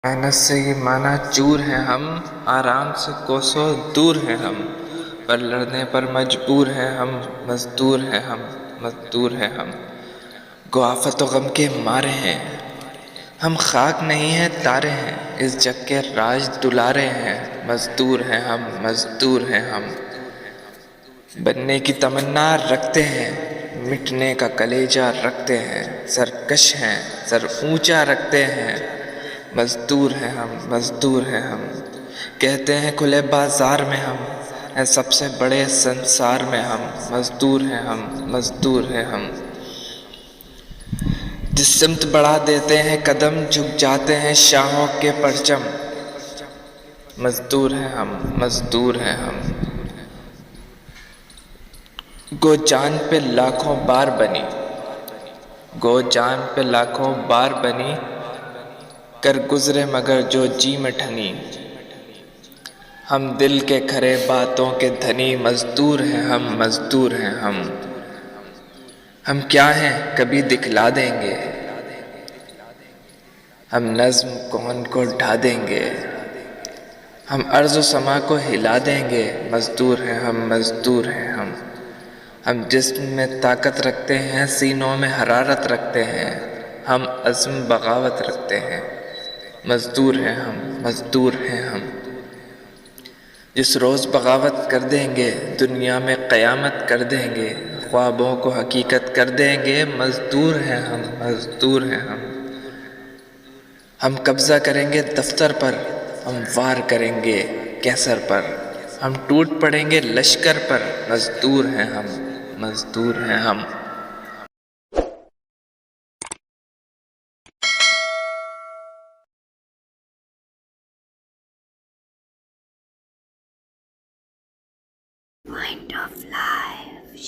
محنت سے یہ مانا چور ہیں ہم، آرام سے کوسوں دور ہیں ہم، پر لڑنے پر مجبور ہیں ہم، مزدور ہیں ہم، مزدور ہیں ہم، گو آفت و غم کے مارے ہیں ہم، خاک نہیں ہیں تارے ہیں، اس جگ کے راج دلارے ہیں، مزدور ہیں ہم، مزدور ہیں ہم، بننے کی تمنا رکھتے ہیں، مٹنے کا کلیجہ رکھتے ہیں، سرکش ہیں، سر اونچا رکھتے ہیں، مزدور ہیں ہم، مزدور ہیں ہم، کہتے ہیں کھلے بازار میں ہم ہیں سب سے بڑے سنسار میں ہم، مزدور ہیں ہم، مزدور ہیں ہم، جس سمت بڑھا دیتے ہیں قدم جھک جاتے ہیں شاہوں کے پرچم، مزدور ہیں ہم، مزدور ہیں ہم، گو جان پہ لاکھوں بار بنی، گو جان پہ لاکھوں بار بنی، کر گزرے مگر جو جی میں ٹھنی، ہم دل کے کھرے باتوں کے دھنی، مزدور ہیں ہم، مزدور ہیں ہم کیا ہیں کبھی دکھلا دیں گے، ہم نظم کون کو ڈھا دیں گے، ہم ارض و سما کو ہلا دیں گے، مزدور ہیں ہم، مزدور ہیں ہم جسم میں طاقت رکھتے ہیں، سینوں میں حرارت رکھتے ہیں، ہم عزم بغاوت رکھتے ہیں، مزدور ہیں ہم، مزدور ہیں ہم، جس روز بغاوت کر دیں گے دنیا میں قیامت کر دیں گے، خوابوں کو حقیقت کر دیں گے، مزدور ہیں ہم، مزدور ہیں ہم قبضہ کریں گے دفتر پر، ہم وار کریں گے کیسر پر، ہم ٹوٹ پڑیں گے لشکر پر، مزدور ہیں ہم، مزدور ہیں ہم۔ Point of life,